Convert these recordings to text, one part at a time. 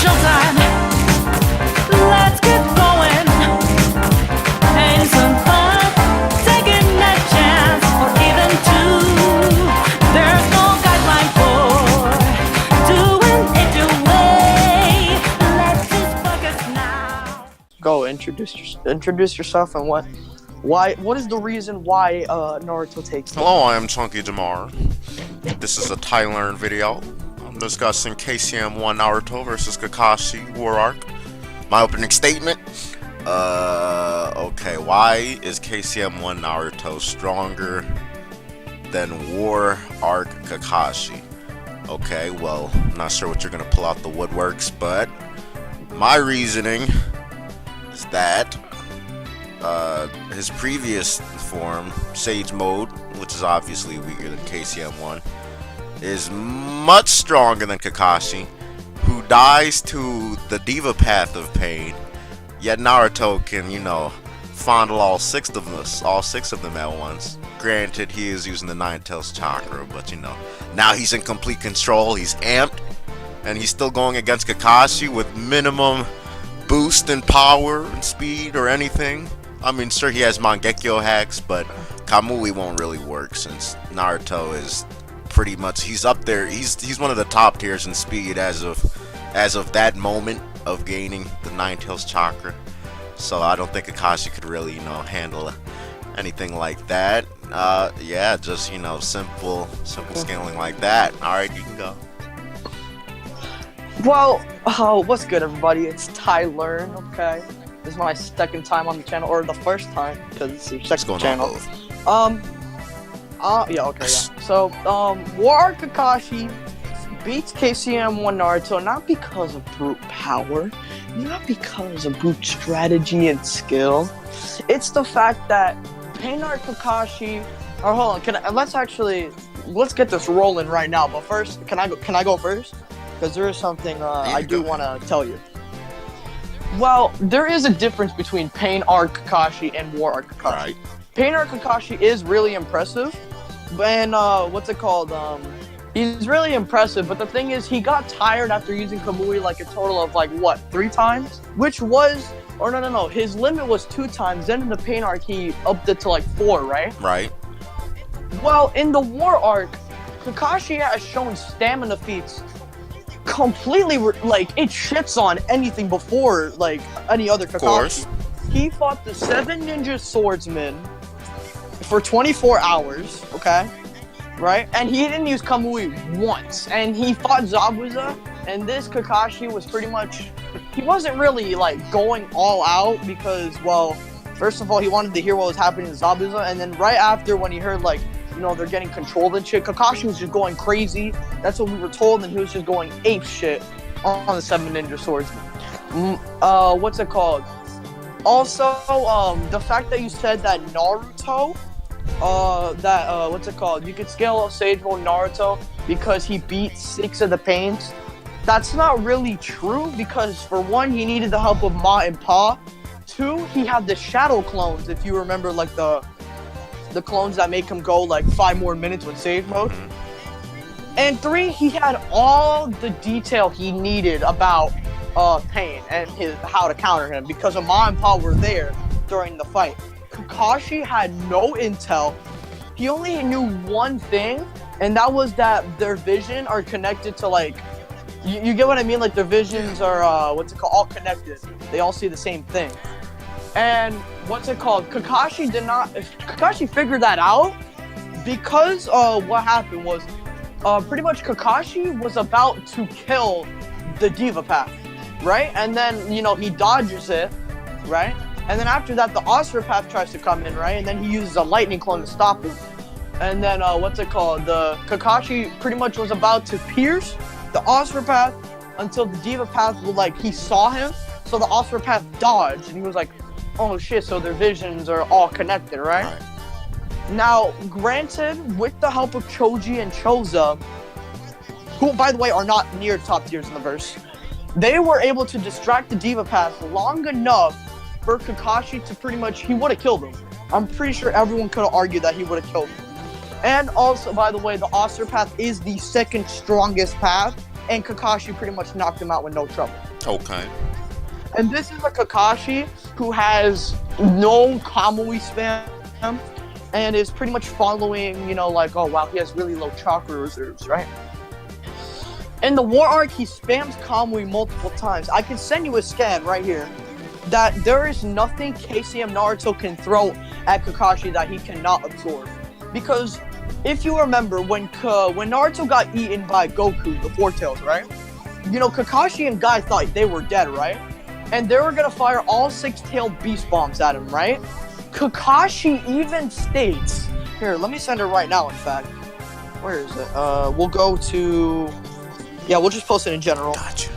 showtime. Let's get going. Having some fun, taking a chance, or even two. There's no guideline for doing it your way. Let's just focus now. Go introduce yourself and what is the reason why Naruto takes. Hello, I am Chunky Jamar. This is a Tylearn video. I'm discussing KCM1 Naruto versus Kakashi War Arc. My opening statement. Okay, why is KCM1 Naruto stronger than War Arc Kakashi? Okay, well, I'm not sure what you're gonna pull out the woodworks, but my reasoning is that his previous form, Sage Mode, which is obviously weaker than KCM1, is much stronger than Kakashi, who dies to the Diva Path of Pain, yet Naruto can, fondle all six of them at once. Granted, he is using the Nine-Tails Chakra, but now he's in complete control, he's amped, and he's still going against Kakashi with minimum boost in power and speed or anything. I mean, sure, he has Mangekyo hacks, but Kamui won't really work since Naruto is pretty much, he's up there. He's one of the top tiers in speed as of that moment of gaining the Nine-Tails Chakra. So I don't think Kakashi could really, handle anything like that. Yeah, just simple scaling like that. All right, you can go. Well, what's good, everybody? It's Tylearn. Okay. This is my second time on the channel, or the first time, because it's your second channel. Yeah, okay, yeah. So, War Kakashi beats KCM1 Naruto not because of brute power, not because of brute strategy and skill. It's the fact that Pain Art Kakashi. Or hold on, let's get this rolling right now. But first, can I go first? Because there is something I do want to tell you. Well, there is a difference between Pain Art Kakashi and War Art Kakashi. Right. Pain Art Kakashi is really impressive, and he's really impressive. But the thing is, he got tired after using Kamui like a total of 3 times, which was, or no, his limit was 2 times. Then in the Pain Arc, he upped it to 4, right? Right. Well, in the War Arc, Kakashi has shown stamina feats completely it shits on anything before any other Kakashi. Of course. He fought the 7 ninja swordsmen for 24 hours, okay? Right? And he didn't use Kamui once. And he fought Zabuza, and this Kakashi was pretty much, he wasn't really going all out because, well, first of all, he wanted to hear what was happening to Zabuza, and then right after when he heard they're getting controlled and shit, Kakashi was just going crazy. That's what we were told, and he was just going ape shit on the 7 ninja swordsmen. What's it called? Also, the fact that you said that Naruto, you could scale up Sage Mode Naruto because he beat 6 of the Pains. That's not really true because, for one, he needed the help of Ma and Pa. 2, he had the shadow clones, if you remember, the clones that make him go 5 more minutes with Sage Mode. Mm-hmm. And 3, he had all the detail he needed about Pain and how to counter him because Ma and Pa were there during the fight. Kakashi had no intel. He only knew one thing, and that was that their vision are connected to you get what I mean? Their visions are all connected. They all see the same thing. And Kakashi figured that out because what happened was pretty much Kakashi was about to kill the Diva Path, right? And then he dodges it, right? And then after that, the Asura Path tries to come in, right? And then he uses a lightning clone to stop it. And then the Kakashi pretty much was about to pierce the Asura Path until the Diva Path he saw him, so the Asura Path dodged, and he was like, oh shit, so their visions are all connected, right? Now, granted, with the help of Choji and Choza, who, by the way, are not near top tiers in the verse, they were able to distract the Diva Path long enough for Kakashi to pretty much, he would have killed him. I'm pretty sure everyone could have argued that he would have killed him. And also, by the way, the Asura Path is the second strongest path and Kakashi pretty much knocked him out with no trouble. Okay. And this is a Kakashi who has no Kamui spam and is pretty much following, you know, like, oh wow, he has really low chakra reserves, right? In the War arc, he spams Kamui multiple times. I can send you a scan right here that there is nothing KCM Naruto can throw at Kakashi that he cannot absorb. Because if you remember, when Naruto got eaten by Goku, the Four Tails, right? You know, Kakashi and Guy thought they were dead, right? And they were gonna fire all 6-tailed beast bombs at him, right? Kakashi even states, here, let me send it right now, in fact. Where is it? We'll go to, yeah, we'll just post it in general. Gotcha.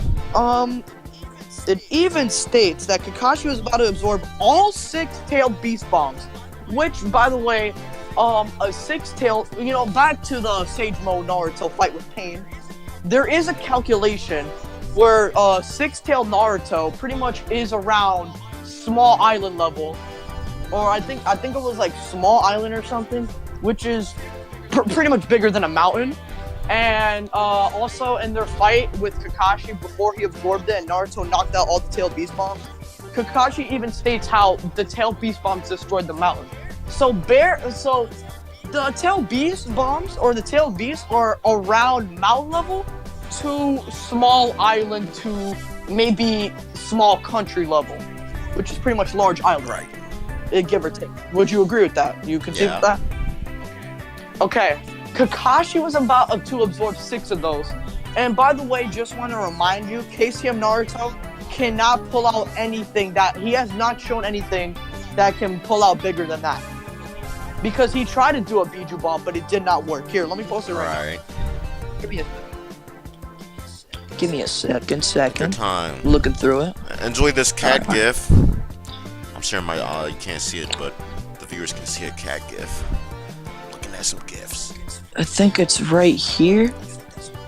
It even states that Kakashi was about to absorb all 6-tailed beast bombs, which, by the way, a 6-tailed, you know, back to the Sage Mode Naruto fight with Pain, there is a calculation where 6-tailed Naruto pretty much is around small island level, or I think it was like small island or something, which is pretty much bigger than a mountain. And also in their fight with Kakashi before he absorbed it and Naruto knocked out all the tailed beast bombs, Kakashi even states how the tailed beast bombs destroyed the mountain. So the tailed beast bombs or the tailed beasts are around mountain level to small island to maybe small country level, which is pretty much large island, Right. Give or take. Would you agree with that? You concede with that? Okay. Kakashi was about to absorb 6 of those. And by the way, just want to remind you, KCM Naruto cannot pull out anything that, he has not shown anything that can pull out bigger than that. Because he tried to do a Biju bomb, but it did not work. Here, let me post it right now. Give me a second. Good time. Looking through it. Enjoy this cat gif. I'm sharing my, you can't see it, but the viewers can see a cat gif. Looking at some gifs. I think it's right here.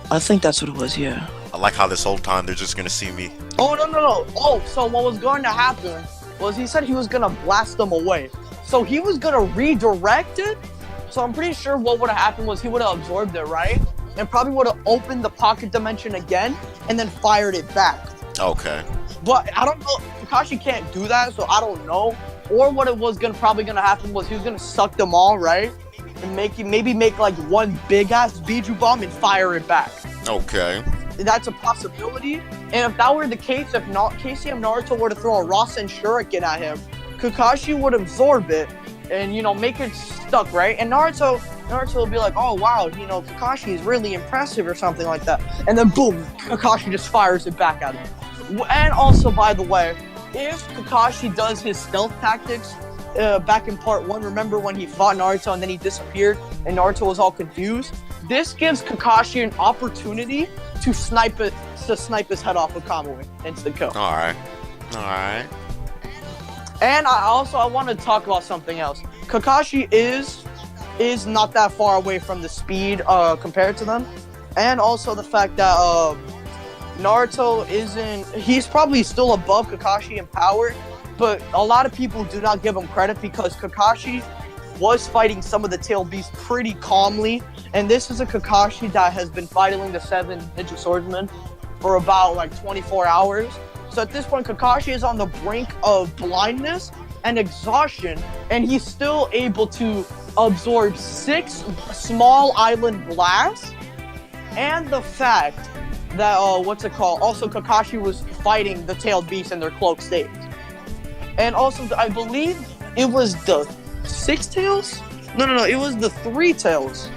I think that's what it was, yeah. I like how this whole time they're just gonna see me. Oh, no. Oh, so what was going to happen was he said he was going to blast them away. So he was going to redirect it. So I'm pretty sure what would have happened was he would have absorbed it, right? And probably would have opened the pocket dimension again and then fired it back. Okay. But I don't know. Kakashi can't do that, so I don't know. Or what it was probably going to happen was he was going to suck them all, right? And maybe make like one big ass Biju bomb and fire it back. Okay. That's a possibility. And if that were the case, if not KCM Naruto were to throw a Rasen Shuriken at him, Kakashi would absorb it and, you know, make it stuck, right? And Naruto would be like, oh wow, you know, Kakashi is really impressive or something like that. And then boom, Kakashi just fires it back at him. And also, by the way, if Kakashi does his stealth tactics, back in part 1, remember when he fought Naruto and then he disappeared and Naruto was all confused? This gives Kakashi an opportunity to snipe his head off with Kamui. Instant kill. Alright. And I want to talk about something else. Kakashi is not that far away from the speed compared to them. And also the fact that Naruto he's probably still above Kakashi in power, but a lot of people do not give him credit because Kakashi was fighting some of the tail beasts pretty calmly, and this is a Kakashi that has been fighting the 7 Ninja Swordsmen for about like 24 hours. So at this point, Kakashi is on the brink of blindness and exhaustion, and he's still able to absorb 6 small island blasts, and the fact that, also Kakashi was fighting the tailed beasts in their cloaked states. And also, I believe it was the 6 tails? No, it was the 3 tails.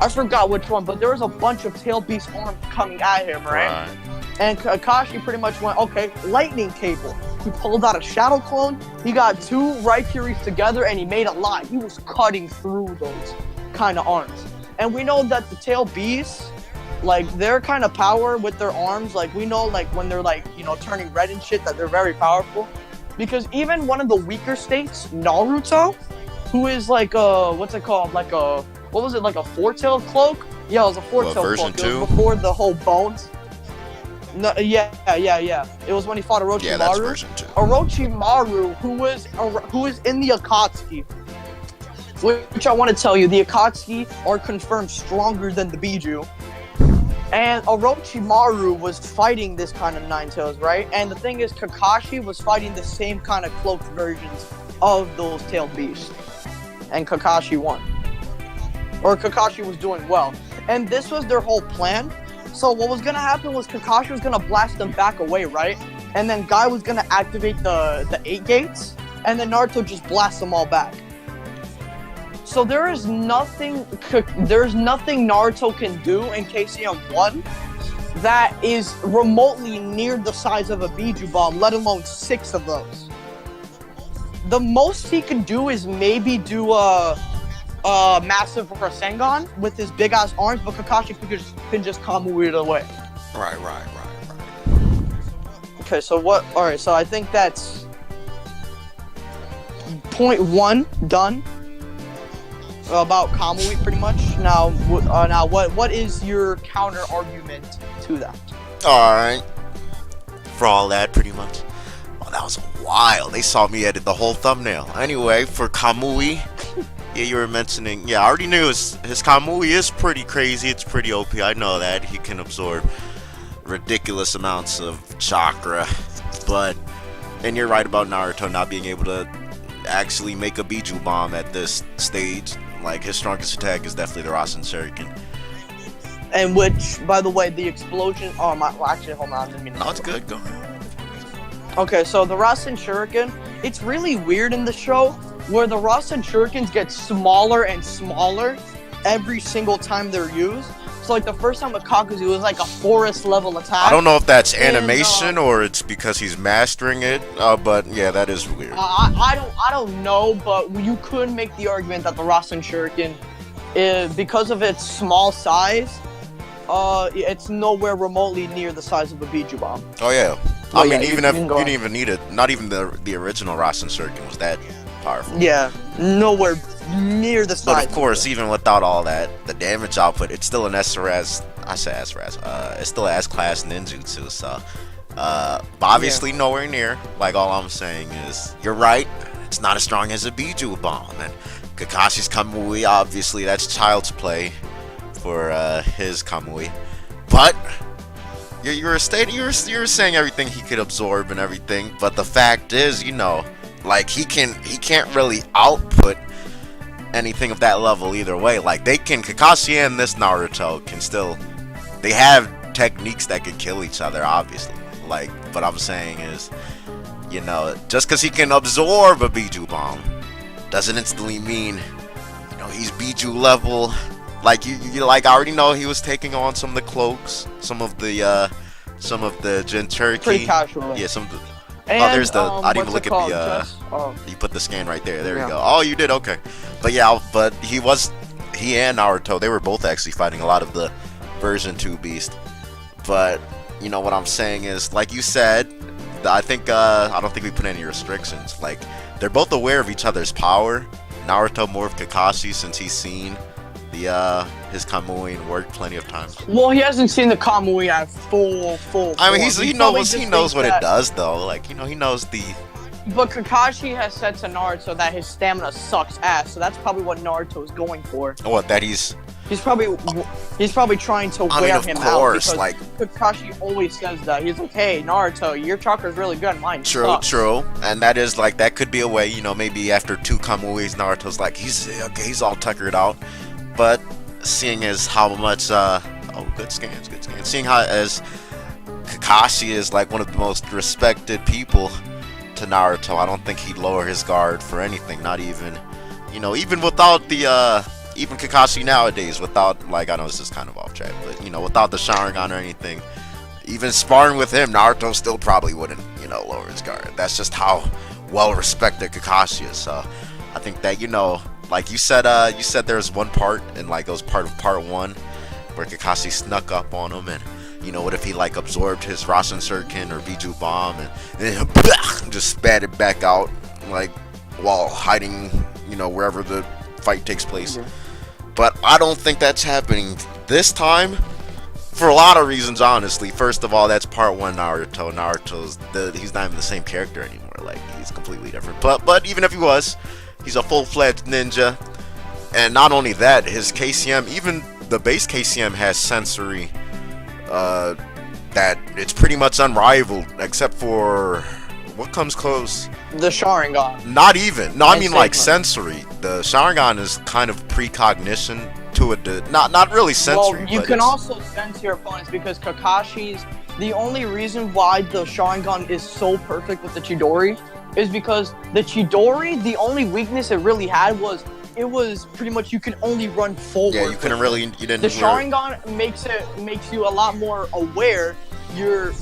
I forgot which one, but there was a bunch of tailed beast arms coming at him, right? And Kakashi pretty much went, okay, lightning cable. He pulled out a shadow clone, he got 2 Raikyuris together, and he made a line. He was cutting through those kind of arms. And we know that the tailed beasts, like, their kind of power with their arms, like, we know, like, when they're, like, you know, turning red and shit, that they're very powerful. Because even one of the weaker states, Naruto, who is like what's it called? Like a, what was it, like a 4-tailed cloak? Yeah, it was a 4-tailed cloak. Version 2? It was before the whole bones. No, yeah. It was when he fought Orochimaru. Yeah, that's version 2. Orochimaru, who is in the Akatsuki. Which I want to tell you, the Akatsuki are confirmed stronger than the Biju. And Orochimaru was fighting this kind of Nine Tails, right? And the thing is, Kakashi was fighting the same kind of cloaked versions of those tailed beasts. And Kakashi won. Or Kakashi was doing well. And this was their whole plan. So what was gonna happen was Kakashi was gonna blast them back away, right? And then Guy was gonna activate the 8 gates, and then Naruto just blasts them all back. So there's nothing Naruto can do in KCM1 that is remotely near the size of a Biju bomb, let alone 6 of those. The most he can do is maybe do a massive Rasengan with his big ass arms, but Kakashi can just Kamui it away. Right. Okay, so what? All right, so I think that's point 1 done about Kamui pretty much. Now what is your counter argument to that? All right. For all that, pretty much. Oh, that was wild. They saw me edit the whole thumbnail. Anyway, for Kamui, yeah, you were mentioning. Yeah, I already knew his Kamui is pretty crazy. It's pretty OP. I know that he can absorb ridiculous amounts of chakra, and you're right about Naruto not being able to actually make a Biju bomb at this stage. Like, his strongest attack is definitely the Rasen Shuriken. And which, by the way, the explosion. Oh my! Well, actually, hold on. No, it's good. Go ahead. Okay, so the Rasen Shuriken, it's really weird in the show where the Rasen Shurikens get smaller and smaller every single time they're used. So like the first time with Kakuzu, it was like a forest level attack. I don't know if that's animation or it's because he's mastering it, but yeah, that is weird. I don't know, but you could make the argument that the Rasen Shuriken, because of its small size, it's nowhere remotely near the size of a Biju bomb. Oh yeah. Well, I mean, yeah, even if you didn't even need it, not even the original Rasen Shuriken was that powerful. Yeah, nowhere near the size. But of course, even without all that, the damage output, it's still an SRS. I say SRS. It's still an S-class ninjutsu. So, obviously nowhere near. Like, all I'm saying is, you're right. It's not as strong as a Biju bomb. And Kakashi's Kamui, obviously, that's child's play for his Kamui. But you were saying everything he could absorb and everything. But the fact is, like, he can't really output anything of that level either way. Like, Kakashi and this Naruto can still, they have techniques that could kill each other, obviously. Like, what I'm saying is, just because he can absorb a Biju bomb doesn't instantly mean, he's Biju level. Like, like, I already know he was taking on some of the cloaks, some of the Jinchuriki. Pretty casual. Yeah, some of the. And, there's the. I didn't even look at the. You put the scan right there. There you go. Oh, you did. Okay. But yeah, he and Naruto, they were both actually fighting a lot of the version 2 beast. But what I'm saying is, like you said, I don't think we put any restrictions. Like, they're both aware of each other's power. Naruto more of Kakashi since he's seen his Kamui and worked plenty of times. Well, he hasn't seen the Kamui at full. I mean, he knows what it does though. Like, he knows the. But Kakashi has said to Naruto that his stamina sucks ass, so that's probably what Naruto is going for. What, that he's probably trying to wear him out because Kakashi always says that. He's like, hey, Naruto, your chakra's really good, mine sucks. True. And that is like, that could be a way, maybe after 2 Kamuis, Naruto's like, he's all tuckered out. But seeing as how much good scans. Seeing how as Kakashi is like one of the most respected people to Naruto, I don't think he'd lower his guard for anything. Not even, even without the even Kakashi nowadays, without, like, I know this is kind of off track, but without the Sharingan or anything, even sparring with him, Naruto still probably wouldn't, lower his guard. That's just how well respected Kakashi is. So I think that, like you said there's one part, and like it was part of part 1 where Kakashi snuck up on him, and what if he like absorbed his Rasen Shuriken or Biju bomb and then just spat it back out, like, while hiding, wherever the fight takes place. But I don't think that's happening this time for a lot of reasons, honestly. First of all, that's part 1 Naruto. He's not even the same character anymore. Like, he's completely different. But even if he was, he's a full-fledged ninja. And not only that, his KCM, even the base KCM has sensory that it's pretty much unrivaled, except for what comes close. The Sharingan. Not even. No, I mean like Sigma. sensory. The Sharingan is kind of precognition to it. Not really sensory. Well, you but can it's- also sense your opponents because Kakashi's. The only reason why the Sharingan is so perfect with the Chidori is because the Chidori, the only weakness it really had was it was pretty much you can only run forward. Yeah, you couldn't really. You didn't. The really- Sharingan makes you a lot more aware. Your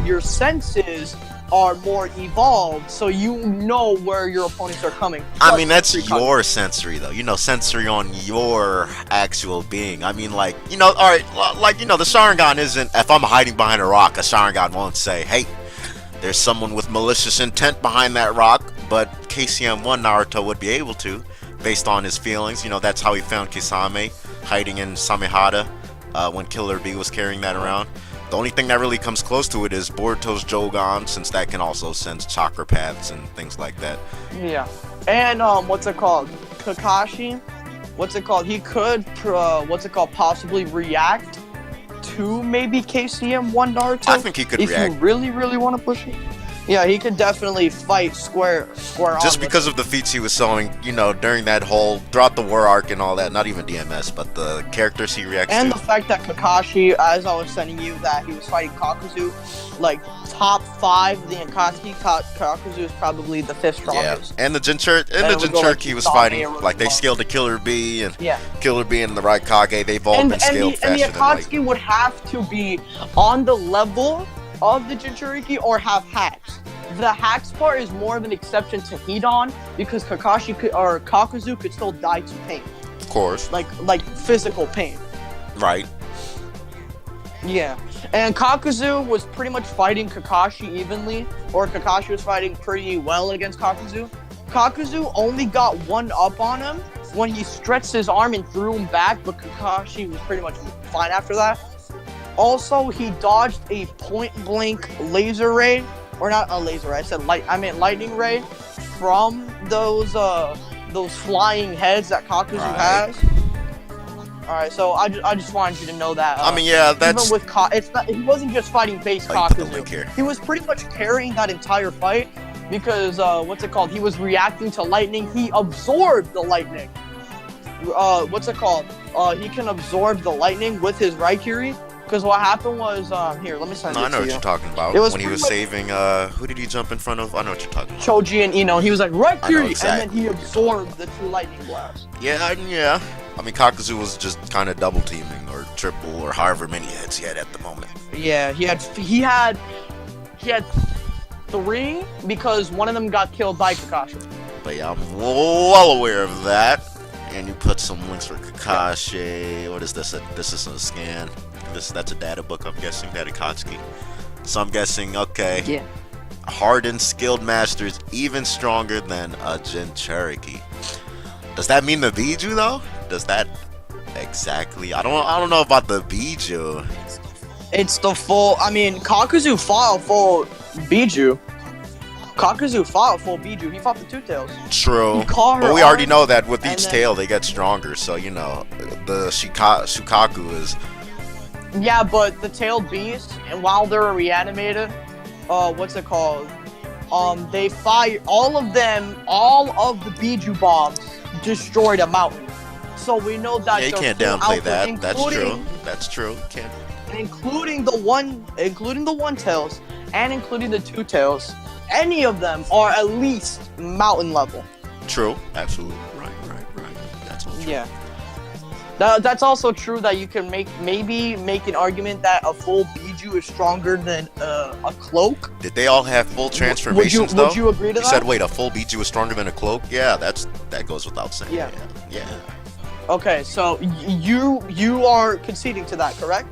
Your senses are more evolved, so you know where your opponents are coming. I mean, that's Precognition. your sensory, though. You know, sensory on your actual being. I mean, like, you know, alright, like, you know, the Sharingan isn't, if I'm hiding behind a rock, a Sharingan won't say, hey, there's someone with malicious intent behind that rock, but KCM1 Naruto would be able to, based on his feelings. You know, that's how he found Kisame, hiding in Samehada, when Killer Bee was carrying that around. The only thing that really comes close to it is Boruto's Jogan, since that can also sense chakra paths and things like that. Yeah, and Kakashi, he could possibly react to maybe KCM1 Naruto. I think he could if react. you really want to push it. Yeah, he could definitely fight square on. Just because of the feats he was showing, you know, during that whole, throughout the war arc and all that, not even DMS, but the characters he reacts and to. the fact that Kakashi, as I was sending you, that he was fighting Kakuzu, like top 5 of the Akatsuki, Kakuzu is probably the 5th Yeah, strongest. and the Jinchuriki, And it would go like he was Kisame fighting, or like they Rosemont. scaled the Killer Bee, and Yeah. Killer Bee and the Raikage, they've all been scaled the faster than light. Akatsuki would have to be on the level of the Jinchuriki or have hacks. The hacks part is more of an exception to Hidan because Kakuzu could still die to pain, Of course, like physical pain. right. Yeah, and Kakuzu was pretty much fighting Kakashi evenly, or Kakashi was fighting pretty well against Kakuzu. Kakuzu only got one up on him when he stretched his arm and threw him back, but Kakashi was pretty much fine after that. Also, he dodged a point-blank laser ray, or not a laser ray. I meant lightning ray from those flying heads that Kakuzu Right. has. All right, so I just wanted you to know that. I mean, yeah, that's. Even with he wasn't just fighting base Oh, you put the link Kakuzu. here. He was pretty much carrying that entire fight because he was reacting to lightning. He absorbed the lightning. He can absorb the lightning with his Raikiri. Because what happened was, here, let me send No, it I know to what you. you're talking about. It was When he was pretty saving, who did he jump in front of? I know what you're talking about. Choji and Ino, he was like, Raikiri, exactly and then he what you're absorbed the 2 lightning blasts. Yeah. I mean, Kakuzu was just kind of double teaming or triple or however many hits he had at the moment. Yeah, he had 3 because one of them got killed by Kakashi. But yeah, I'm well aware of that. And you put some links for Kakashi. What is this? This is a scan. That's a data book, I'm guessing. Data Akatsuki. So I'm guessing, okay. Yeah. Hardened, skilled masters, even stronger than a Jinchuriki. Does that mean the Biju though? Does that exactly? I don't know about the Biju. It's the full. I mean, Kakuzu fought a full Biju. He fought the 2 tails. True. He caught her But we already arm, know that with and each then- tail they get stronger. So you know the Shukaku is. Yeah, but the tailed beast, and while they were reanimated, they fire all of the Biju bombs destroyed a mountain. So we know that Yeah, you they're can't full downplay out that. there, That's true. That's true. Can't. including the one tails and including the 2 tails. Any of them are at least mountain level. True. Absolutely. Right. That's all true. Yeah. That's also true that you can maybe make an argument that a full Biju is stronger than a cloak. Did they all have full transformations though? Would you agree to You that? said, wait, a full Biju is stronger than a cloak? Yeah, that goes without saying. Yeah. Yeah. Okay, so you are conceding to that, correct?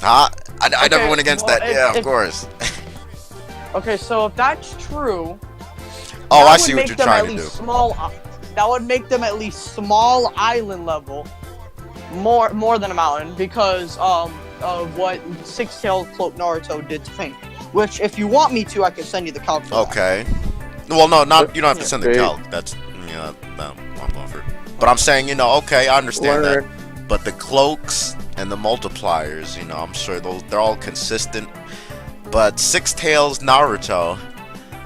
I never Okay, went against well, that. Yeah, of if- course. Okay, so if that's true, Oh, that I would see what make you're them trying at to do. least that would make them at least small island level, more than a mountain, because of what 6-tailed Cloak Naruto did to Pain. Which, if you want me to, I can send you the calc. for that. Okay. Well, no, you don't have to send the Okay. calc. That's no, I'm going for. But I'm saying, okay, I understand Word. that. But the cloaks and the multipliers. You know, I'm sure they're all consistent. But Six Tails Naruto,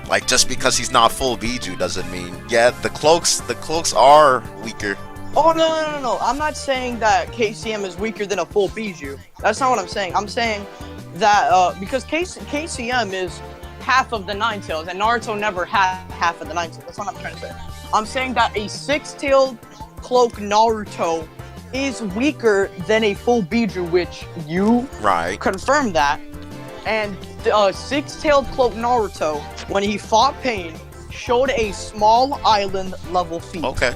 like, just because he's not full Biju doesn't mean, yeah, the cloaks are weaker. Oh, no. I'm not saying that KCM is weaker than a full Biju. That's not what I'm saying. I'm saying that because KCM is half of the Nine Tails, and Naruto never had half of the Nine Tails. That's what I'm trying to say. I'm saying that a six-tailed cloak Naruto is weaker than a full Biju, which you confirmed that. And six-tailed cloak Naruto, when he fought Pain, showed a small island level feat. Okay.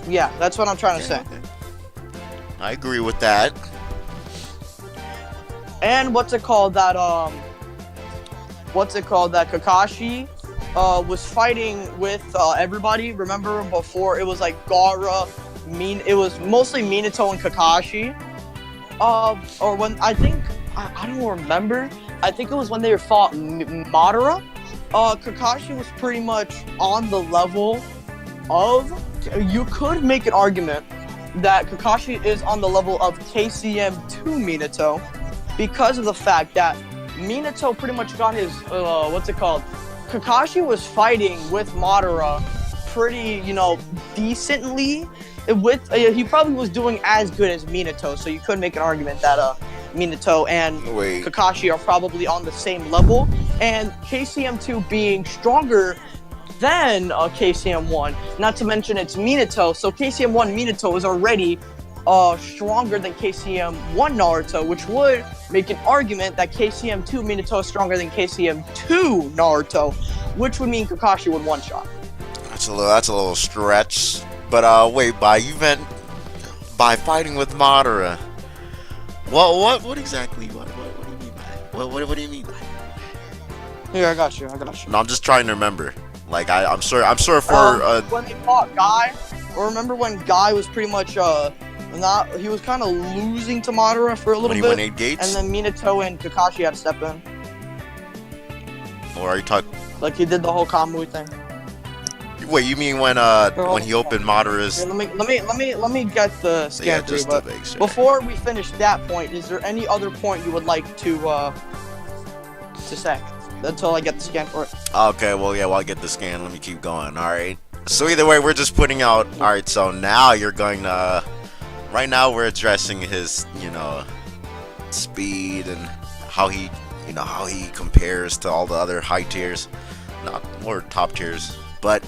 Yeah, that's what I'm trying to say. Okay. I agree with that. And what's it called that Kakashi was fighting with everybody. Remember before it was like Gaara, it was mostly Minato and Kakashi. Or when I don't remember. I think it was when they fought Madara. Kakashi was pretty much on the level of. You could make an argument that Kakashi is on the level of KCM2 Minato because of the fact that Minato pretty much got his Kakashi was fighting with Madara pretty, decently. He probably was doing as good as Minato, so you could make an argument that Minato and Kakashi are probably on the same level, and KCM2 being stronger than KCM1, not to mention it's Minato, so KCM1 Minato is already stronger than KCM1 Naruto, which would make an argument that KCM2 Minato is stronger than KCM2 Naruto, which would mean Kakashi would one-shot. That's a little stretch, but by fighting with Madara. Well, what exactly? What do you mean by it? What do you mean by it? Here, I got you. No, I'm just trying to remember. Like I'm sure for when they fought Guy, or remember when Guy was pretty much he was kind of losing to Madara for a little bit. When he went 8 gates? And then Minato and Kakashi had to step in. Or are you talking? Like he did the whole Kamui thing. Wait, you mean when he opened Madara's? Here, let me get the scan through. Just but to make sure. Before we finish that point, is there any other point you would like to say? Until I get the scan for it. Okay, well, yeah, while I get the scan, let me keep going, alright? So either way, we're just putting out, alright, so now you're going to, right now we're addressing his, speed and how he compares to all the other high tiers, or top tiers, but,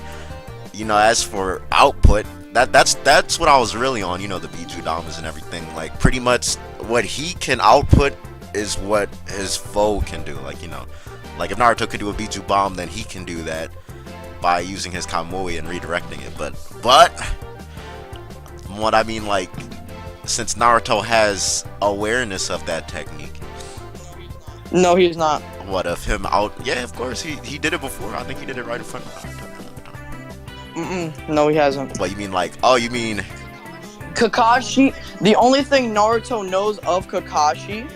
as for output, that's what I was really on, the Biju Damas and everything, like, pretty much what he can output is what his foe can do, like if Naruto could do a Biju bomb, then he can do that by using his Kamui and redirecting it. But what I mean, like, since Naruto has awareness of that technique. No, he's not. What of him out? Yeah, of course he did it before. I think he did it right in front of Naruto. No, he hasn't. What you mean, like? Oh, you mean Kakashi? The only thing Naruto knows of Kakashi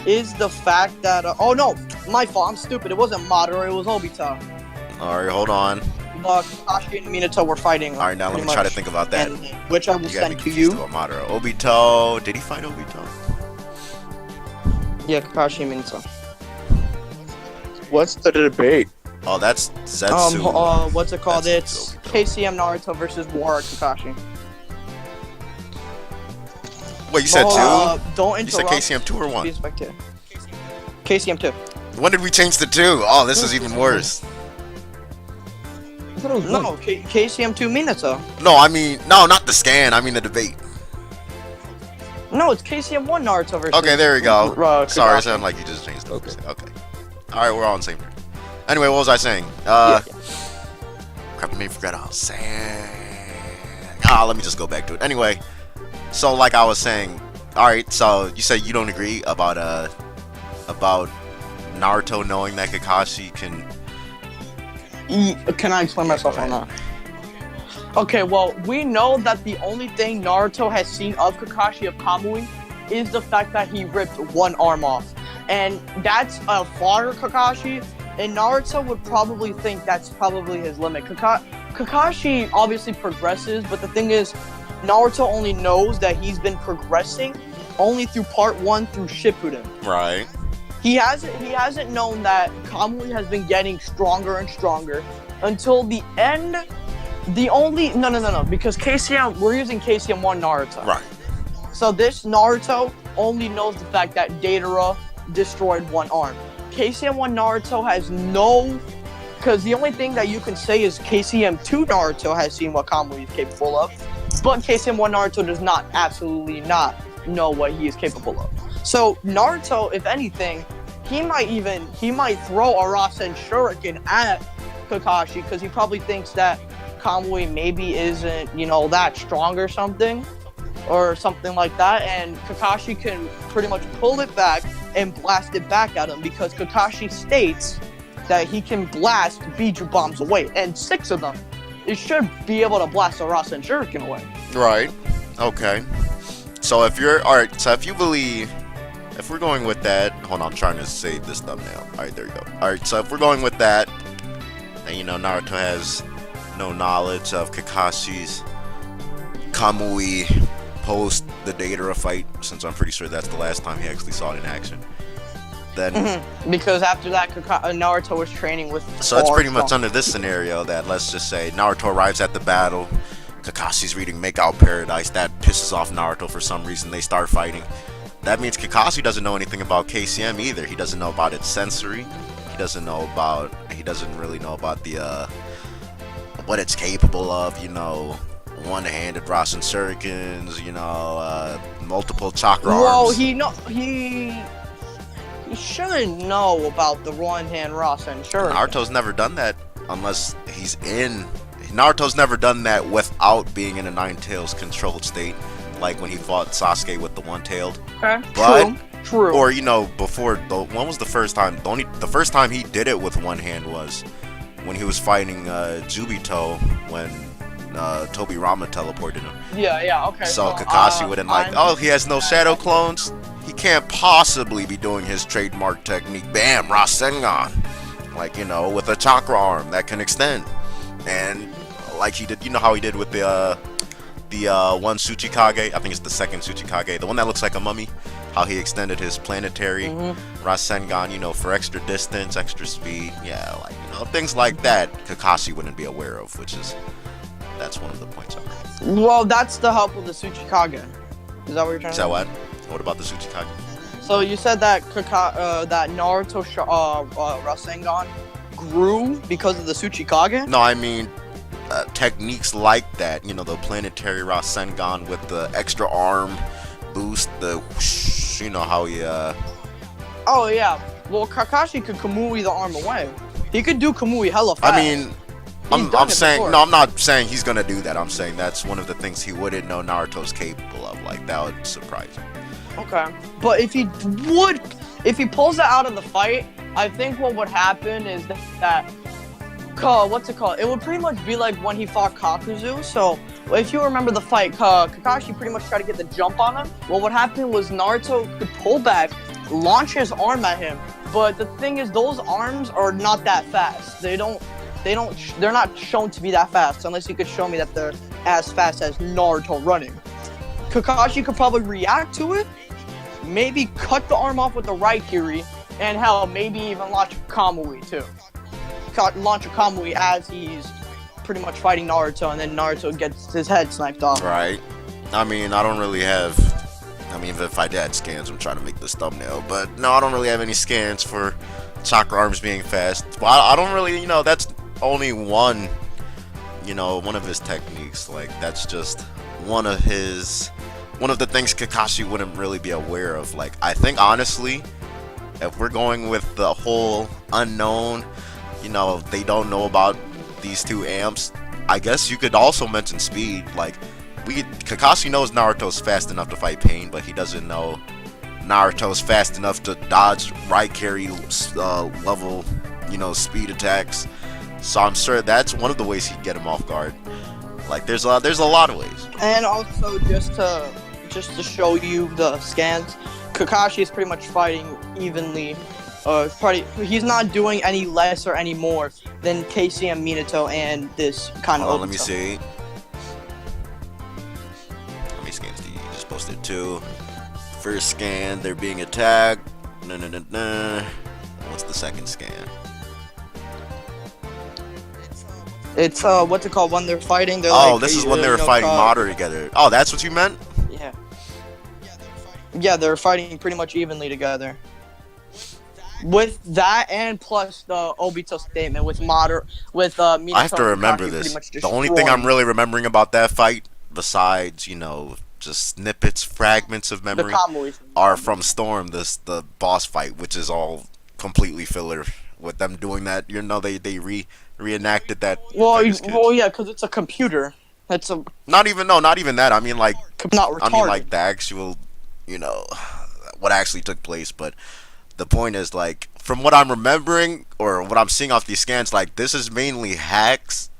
is the fact that oh no, my fault, I'm stupid, it wasn't Madara, it was Obito. Alright, hold on. Kakashi and Minato were fighting. Alright, now let me try to think about that. Which I will send to you. Madara. Obito, did he fight Obito? Yeah, Kakashi and Minato. What's the debate? Oh, that's Zetsu. What's it called? It's KCM Naruto versus War Kakashi. Wait, you said 2? Don't interrupt. You said KCM 2 or 1? KCM 2. When did we change to 2? Oh, this is even worse. No, KCM 2 Minato. No, I mean, no, not the scan. I mean the debate. No, it's KCM 1 Naruto versus. Okay, there we go. Sorry, it sounded like you just changed it. Okay. Alright, we're all on the same page. Anyway, what was I saying? Crap, I may forgot what I was saying. Let me just go back to it. Anyway, so like I was saying, alright, so you said you don't agree about Naruto knowing that Kakashi can... Can I explain myself on that? Okay, well, we know that the only thing Naruto has seen of Kakashi of Kamui is the fact that he ripped one arm off. And that's a fodder Kakashi, and Naruto would probably think that's probably his limit. Kakashi obviously progresses, but the thing is, Naruto only knows that he's been progressing only through part 1 through Shippuden. Right. He hasn't known that Kamui has been getting stronger and stronger until the end. No, because we're using KCM1 Naruto. Right. So this Naruto only knows the fact that Deidara destroyed one arm. KCM1 Naruto has no, because the only thing that you can say is KCM2 Naruto has seen what Kamui is capable of, but KCM1 Naruto does not, absolutely not know what he is capable of. So Naruto, if anything, he might throw a Rasen Shuriken at Kakashi because he probably thinks that Kamui maybe isn't, that strong or something like that, and Kakashi can pretty much pull it back and blast it back at him because Kakashi states that he can blast Biju bombs away, and 6 of them. It should be able to blast a Rasen Shuriken away. Right. Okay. So if you believe, if we're going with that, hold on, I'm trying to save this thumbnail. Alright, there you go. Alright, so if we're going with that, and Naruto has no knowledge of Kakashi's Kamui post the Deidara fight, since I'm pretty sure that's the last time he actually saw it in action. Then because after that, Naruto was training with. So it's pretty much under this scenario that, let's just say, Naruto arrives at the battle. Kakashi's reading Make Out Paradise. That pisses off Naruto for some reason. They start fighting. That means Kakashi doesn't know anything about KCM either. He doesn't know about its sensory. He doesn't really know about the what it's capable of. One-handed Rasen Shurikens. Multiple chakra arms. Well, he shouldn't know about the one-hand Rasen Shuriken. Naruto's never done that unless he's in. Naruto's never done that without being in a Nine-Tails controlled state, like when he fought Sasuke with the one-tailed. Okay. But, True. Or before. When was the first time? The first time he did it with one hand was when he was fighting Jubito when Tobirama teleported him. Yeah. Okay. So Kakashi wouldn't he has no shadow clones. He can't possibly be doing his trademark technique. Bam, Rasengan. With a chakra arm that can extend. And like he did, how he did with the one Tsuchikage, I think it's the second Tsuchikage, the one that looks like a mummy, how he extended his planetary Rasengan, for extra distance, extra speed, things like that Kakashi wouldn't be aware of, that's one of the points I made. Well, that's the help of the Tsuchikage. Is that what you're trying to say? Is that what? What about the Tsuchikage? So you said that that Naruto Rasengan grew because of the Tsuchikage? No, I mean techniques like that. The planetary Rasengan with the extra arm boost, the whoosh, how he Oh yeah. Well, Kakashi could Kamui the arm away. He could do Kamui hella fast. I mean, I'm saying before. No, I'm not saying he's gonna do that. I'm saying that's one of the things he wouldn't know Naruto's capable of. That would surprise him. Okay, but if he pulls that out of the fight, I think what would happen is that what's it called? It would pretty much be like when he fought Kakuzu. So if you remember the fight, Kakashi pretty much tried to get the jump on him. Well, what happened was Naruto could pull back, launch his arm at him. But the thing is, those arms are not that fast. They're not shown to be that fast unless you could show me that they're as fast as Naruto running. Kakashi could probably react to it, maybe cut the arm off with the Raikiri, and hell, maybe even launch a Kamui too. Launch a Kamui as he's pretty much fighting Naruto, and then Naruto gets his head sniped off. Right. I mean, I don't really have. If I had scans, I'm trying to make this thumbnail, but no, I don't really have any scans for chakra arms being fast. Well, I don't really, that's only one of his techniques. That's just one of the things Kakashi wouldn't really be aware of. I think honestly, if we're going with the whole unknown, they don't know about these two amps, I guess you could also mention speed. Kakashi knows Naruto's fast enough to fight Pain, but he doesn't know Naruto's fast enough to dodge Raikiri level, speed attacks. So I'm sure that's one of the ways he'd get him off guard. There's a lot of ways. And also, just to show you the scans, Kakashi is pretty much fighting evenly. He's not doing any less or any more than KCM Minato and this kind of. Let me see. to. First scan, they're being attacked. What's the second scan? It's what's it called when they're fighting? They're This is when they were fighting Madara together. Oh, that's what you meant? Yeah. Yeah, they're fighting pretty much evenly together. With that and plus the Obito statement with Minato I have to remember Kakashi this. pretty much The only thing I'm destroying really remembering about that fight, besides, just snippets, fragments of the memory, Kamuis. are from Storm, the boss fight, which is all completely filler. With them doing that, they reenacted that. Well, Vegas Kids. well, yeah, because it's a computer. It's a Not even that. I mean, like, not retarded. the actual, what actually took place. But the point is, like, from what I'm remembering or what I'm seeing off these scans, like, this is mainly hacks,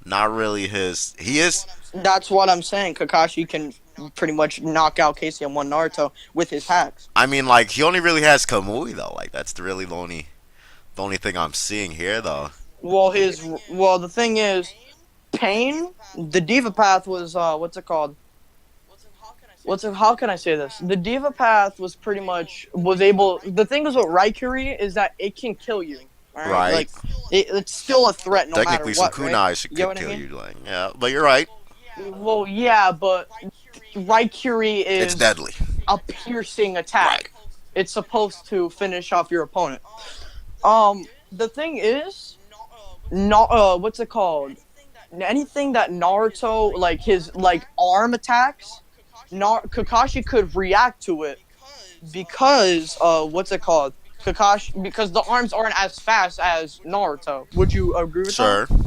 not really his. He is. That's what I'm saying. Kakashi can pretty much knock out KCM1 Naruto with his hacks. I mean, like, he only really has Kamui though. Like, that's the only thing I'm seeing here though. Well, the thing is, Pain, the Diva Path was what's it called? How can I say this? The Diva Path was pretty much able. The thing is with Raikiri is that it can kill you. All Right. Like it's still a threat no matter Technically, some what. Right? kunai should You know what I kill mean? you. Like, yeah, but you're right. Well, yeah, but Raikiri It's is deadly. a piercing attack. Right. It's supposed to finish off your opponent. The thing is, what's it called? Anything that Naruto, like his arm attacks, Kakashi could react to it because what's it called? Kakashi, because the arms aren't as fast as Naruto. Would you agree with that? Sure.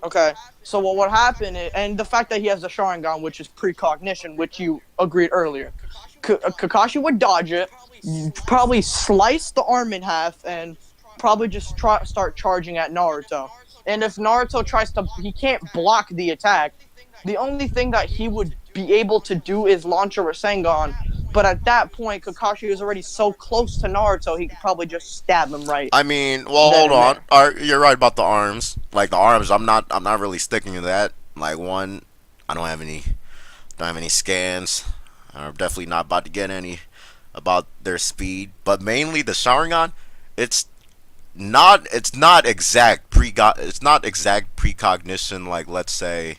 Okay. So what would happen is, and the fact that he has the Sharingan, which is precognition, which you agreed earlier, Kakashi would dodge it, probably slice the arm in half, and probably just start charging at Naruto. And if Naruto he can't block the attack. The only thing that he would be able to do is launch a Rasengan. But at that point, Kakashi is already so close to Naruto, he could probably just stab him right. I mean, well, hold on. You're right about the arms. Like the arms, I'm not really sticking to that. Like one, I don't have any scans. I'm definitely not about to get any about their speed. But mainly the Sharingan, it's not exact precognition. Like, let's say.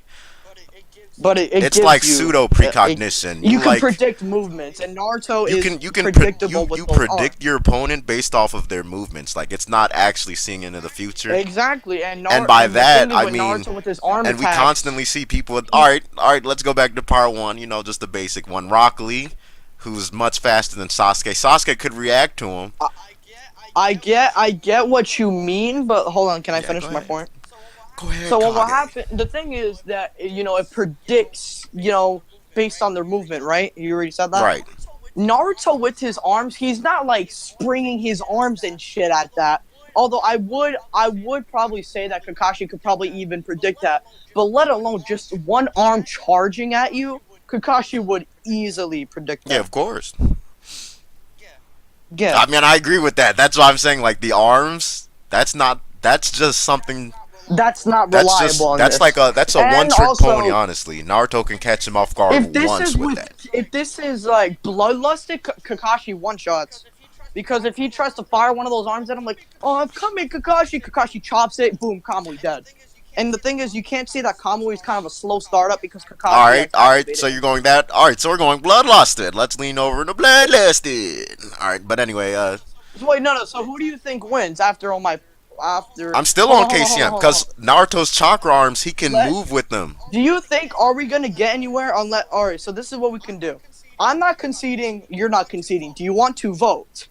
But it's gives like you, pseudo precognition. You can predict movements, and Naruto is predictable with you those predict arms. your opponent based off of their movements. Like, it's not actually seeing into the future. Exactly, and by that I mean, Naruto with his arm and we attacks, constantly see people with, all right, let's go back to part one. Just the basic one. Rock Lee, who's much faster than Sasuke. Sasuke could react to him. I get what you mean, but hold on, can I finish go my ahead. point? Go ahead. So what will Kage. happen? The thing is that it predicts based on their movement, right? You already said that, Right. Naruto with his arms, he's not like springing his arms and shit at that. Although I would probably say that Kakashi could probably even predict that, but let alone just one arm charging at you, Kakashi would easily predict that. Yeah, of course. Yeah. I mean, I agree with that. That's why I'm saying, like, the arms. That's just something. That's not reliable. That's a And one-trick also, pony. Honestly, Naruto can catch him off guard once with that. If this is like bloodlusted, Kakashi one-shots. Because if he tries to fire one of those arms at him, like, oh, I'm coming, Kakashi chops it, boom, Kamui dead. And the thing is, you can't say that Kamui is kind of a slow startup because Kakashi. All right. So you're going that. All right. So we're going bloodlusted. Let's lean over to bloodlusted. All right. But anyway, Wait, no. So who do you think wins after all my? I'm still on KCM because Naruto's chakra arms, he can move with them. Do you think are we gonna get anywhere unless? All right. So this is what we can do. I'm not conceding. You're not conceding. Do you want to vote?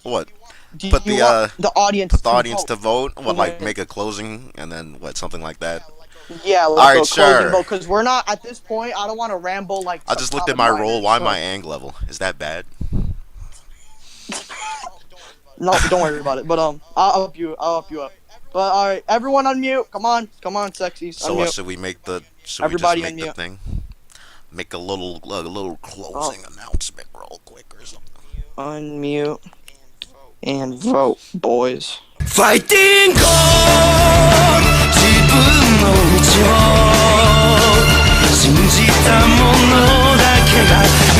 What? Do Put you the want the audience. put the audience to vote. What, like Yeah. make a closing and then what, something like that. Yeah, let's Alright, go sure. because we're not at this point. I don't want to ramble like. I just some looked at my common roll. miners, Why so- my ang level? Is that bad? No, don't worry about it. But I'll help you. I'll help you up. But all right, everyone unmute. Come on, sexies. So unmute. what should we make the? Should Everybody we just make the unmute. thing? Make a little closing announcement real quick or something. Unmute and vote, boys. Fighting God 自分の道を信じたものだけけない